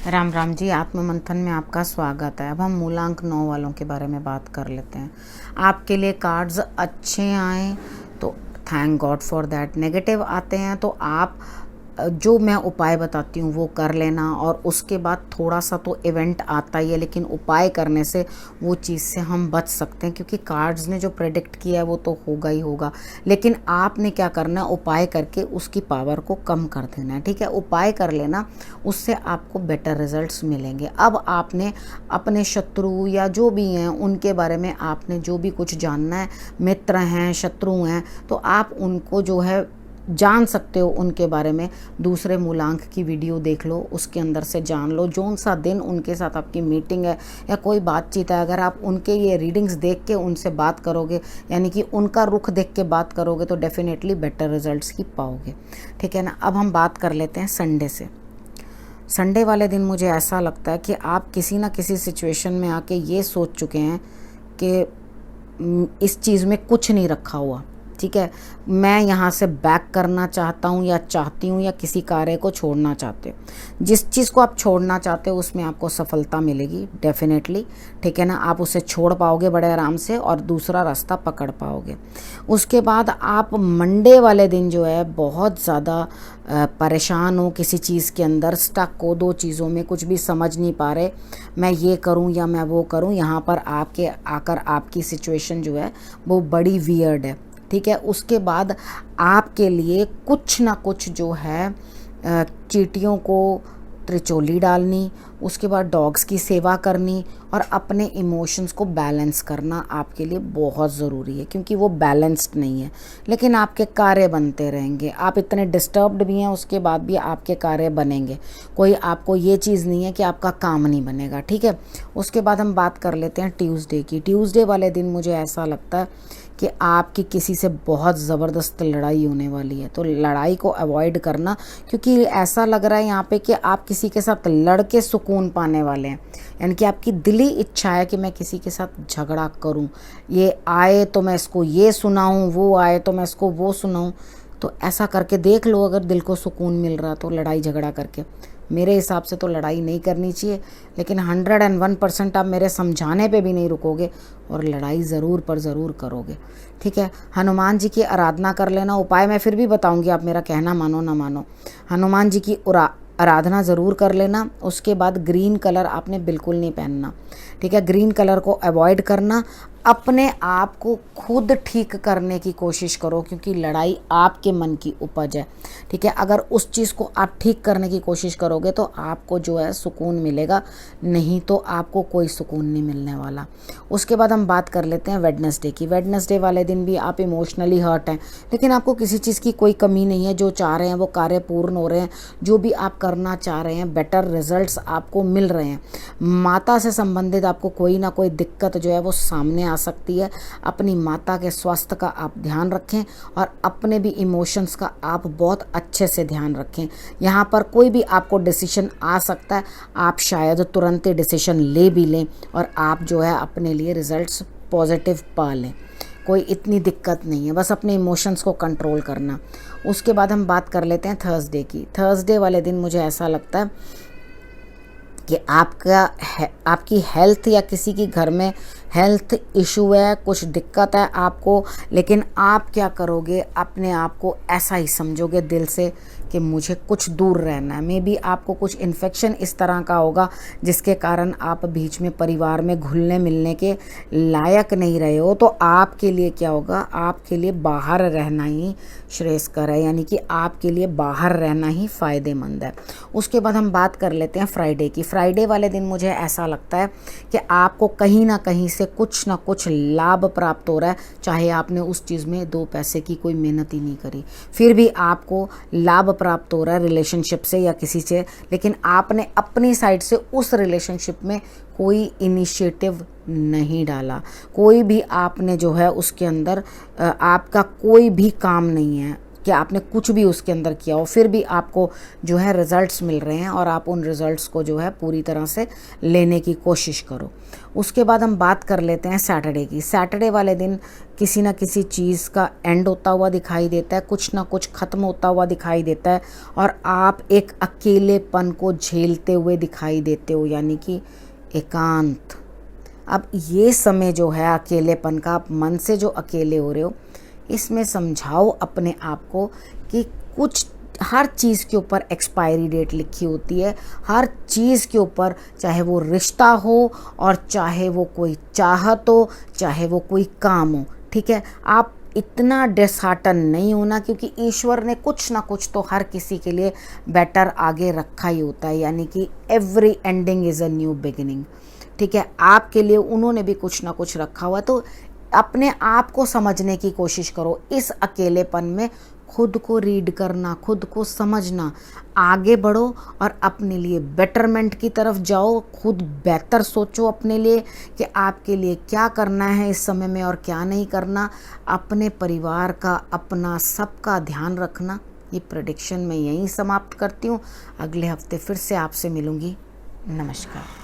राम राम जी। आत्म मंथन में आपका स्वागत है। अब हम मूलांक 9 वालों के बारे में बात कर लेते हैं। आपके लिए कार्ड्स अच्छे आए तो thank God for that. Negative आते हैं तो आप जो मैं उपाय बताती हूँ वो कर लेना, और उसके बाद थोड़ा सा तो इवेंट आता ही है, लेकिन उपाय करने से वो चीज़ से हम बच सकते हैं, क्योंकि कार्ड्स ने जो प्रेडिक्ट किया है वो तो होगा ही होगा। लेकिन आपने क्या करना है, उपाय करके उसकी पावर को कम कर देना है। ठीक है, उपाय कर लेना, उससे आपको बेटर रिजल्ट्स मिलेंगे। अब आपने अपने शत्रु या जो भी हैं उनके बारे में आपने जो भी कुछ जानना है, मित्र हैं शत्रु हैं, तो आप उनको जो है जान सकते हो उनके बारे में। दूसरे मूलांक की वीडियो देख लो, उसके अंदर से जान लो जौन सा दिन उनके साथ आपकी मीटिंग है या कोई बातचीत है। अगर आप उनके ये रीडिंग्स देख के उनसे बात करोगे, यानी कि उनका रुख देख के बात करोगे, तो डेफिनेटली बेटर रिजल्ट्स ही पाओगे। ठीक है ना। अब हम बात कर लेते हैं संडे से। संडे वाले दिन मुझे ऐसा लगता है कि आप किसी ना किसी सिचुएशन में आके ये सोच चुके हैं कि इस चीज़ में कुछ नहीं रखा हुआ। ठीक है, मैं यहाँ से बैक करना चाहता हूँ या चाहती हूँ, या किसी कार्य को छोड़ना चाहते हो। जिस चीज़ को आप छोड़ना चाहते हो उसमें आपको सफलता मिलेगी डेफिनेटली। ठीक है ना, आप उसे छोड़ पाओगे बड़े आराम से और दूसरा रास्ता पकड़ पाओगे। उसके बाद आप मंडे वाले दिन जो है बहुत ज़्यादा परेशान हो, किसी चीज़ के अंदर स्टक हो, दो चीज़ों में कुछ भी समझ नहीं पा रहे, मैं ये करूं या मैं वो करूं। यहाँ पर आपके आकर आपकी सिचुएशन जो है वो बड़ी वियर्ड है। ठीक है, उसके बाद आपके लिए कुछ ना कुछ जो है चींटियों को त्रिचोली डालनी, उसके बाद डॉग्स की सेवा करनी और अपने इमोशंस को बैलेंस करना आपके लिए बहुत ज़रूरी है, क्योंकि वो बैलेंस्ड नहीं है। लेकिन आपके कार्य बनते रहेंगे, आप इतने डिस्टर्ब्ड भी हैं उसके बाद भी आपके कार्य बनेंगे। कोई आपको ये चीज़ नहीं है कि आपका काम नहीं बनेगा। ठीक है, उसके बाद हम बात कर लेते हैं ट्यूसडे की। ट्यूसडे वाले दिन मुझे ऐसा लगता है कि आपकी किसी से बहुत ज़बरदस्त लड़ाई होने वाली है, तो लड़ाई को अवॉइड करना, क्योंकि ऐसा लग रहा है यहाँ पे कि आप किसी के साथ लड़ के सुकून पाने वाले हैं। यानी कि आपकी दिली इच्छा है कि मैं किसी के साथ झगड़ा करूँ, ये आए तो मैं इसको ये सुनाऊँ, वो आए तो मैं इसको वो सुनाऊँ। तो ऐसा करके देख लो, अगर दिल को सुकून मिल रहा तो लड़ाई झगड़ा करके। मेरे हिसाब से तो लड़ाई नहीं करनी चाहिए, लेकिन 101% आप मेरे समझाने पे भी नहीं रुकोगे और लड़ाई ज़रूर पर ज़रूर करोगे। ठीक है, हनुमान जी की आराधना कर लेना। उपाय मैं फिर भी बताऊंगी, आप मेरा कहना मानो ना मानो। हनुमान जी की आराधना ज़रूर कर लेना। उसके बाद ग्रीन कलर आपने बिल्कुल नहीं पहनना। ठीक है, ग्रीन कलर को अवॉइड करना। अपने आप को खुद ठीक करने की कोशिश करो, क्योंकि लड़ाई आपके मन की उपज है। ठीक है, अगर उस चीज़ को आप ठीक करने की कोशिश करोगे तो आपको जो है सुकून मिलेगा, नहीं तो आपको कोई सुकून नहीं मिलने वाला। उसके बाद हम बात कर लेते हैं वेडनेसडे की। वेडनेसडे वाले दिन भी आप इमोशनली हर्ट हैं, लेकिन आपको किसी चीज़ की कोई कमी नहीं है। जो चाह रहे हैं वो कार्य पूर्ण हो रहे हैं, जो भी आप करना चाह रहे हैं बेटर रिजल्ट्स आपको मिल रहे हैं। माता से संबंधित आपको कोई ना कोई दिक्कत जो है वो सामने आ सकती है। अपनी माता के स्वास्थ्य का आप ध्यान रखें और अपने भी इमोशंस का आप बहुत अच्छे से ध्यान रखें। यहाँ पर कोई भी आपको डिसीजन आ सकता है, आप शायद तुरंत ही डिसीजन ले भी लें और आप जो है अपने लिए रिजल्ट्स पॉजिटिव पा लें। कोई इतनी दिक्कत नहीं है, बस अपने इमोशंस को कंट्रोल करना। उसके बाद हम बात कर लेते हैं थर्सडे की। थर्सडे वाले दिन मुझे ऐसा लगता है कि आपकी हेल्थ या किसी की घर में हेल्थ इशू है, कुछ दिक्कत है आपको, लेकिन आप क्या करोगे, अपने आप को ऐसा ही समझोगे दिल से कि मुझे कुछ दूर रहना है। मे बी आपको कुछ इन्फेक्शन इस तरह का होगा जिसके कारण आप बीच में परिवार में घुलने मिलने के लायक नहीं रहे हो, तो आपके लिए क्या होगा, आपके लिए बाहर रहना ही श्रेयस्कर है, यानी कि आपके लिए बाहर रहना ही फ़ायदेमंद है। उसके बाद हम बात कर लेते हैं फ्राइडे की। फ्राइडे वाले दिन मुझे ऐसा लगता है कि आपको कहीं ना कहीं से कुछ ना कुछ लाभ प्राप्त हो रहा है, चाहे आपने उस चीज़ में 2 पैसे की कोई मेहनत ही नहीं करी, फिर भी आपको लाभ प्राप्त हो रहा है रिलेशनशिप से या किसी से, लेकिन आपने अपनी साइड से उस रिलेशनशिप में कोई इनिशिएटिव नहीं डाला। कोई भी आपने जो है उसके अंदर आपका कोई भी काम नहीं है, कि आपने कुछ भी उसके अंदर किया हो, फिर भी आपको जो है रिज़ल्ट्स मिल रहे हैं और आप उन रिज़ल्ट्स को जो है पूरी तरह से लेने की कोशिश करो। उसके बाद हम बात कर लेते हैं सैटरडे की। सैटरडे वाले दिन किसी ना किसी चीज़ का एंड होता हुआ दिखाई देता है, कुछ ना कुछ ख़त्म होता हुआ दिखाई देता है और आप एक अकेलेपन को झेलते हुए दिखाई देते हो, यानी कि एकांत। अब ये समय जो है अकेलेपन का, आप मन से जो अकेले हो रहे हो, इसमें समझाओ अपने आप को कि कुछ हर चीज़ के ऊपर एक्सपायरी डेट लिखी होती है, हर चीज़ के ऊपर, चाहे वो रिश्ता हो और चाहे वो कोई चाहत हो, चाहे वो कोई काम हो, ठीक है। आप इतना डिसहार्टन नहीं होना, क्योंकि ईश्वर ने कुछ ना कुछ तो हर किसी के लिए बेटर आगे रखा ही होता है, यानी कि every ending is a new beginning, ठीक है। आपके लिए उन्होंने भी कुछ ना कुछ रखा हुआ है। तो अपने आप को समझने की कोशिश करो। इस अकेलेपन में खुद को रीड करना, खुद को समझना, आगे बढ़ो और अपने लिए बेटरमेंट की तरफ जाओ। खुद बेहतर सोचो अपने लिए कि आपके लिए क्या करना है इस समय में और क्या नहीं करना। अपने परिवार का, अपना सबका ध्यान रखना। ये प्रेडिक्शन मैं यहीं समाप्त करती हूँ। अगले हफ्ते फिर से आपसे मिलूँगी। नमस्कार।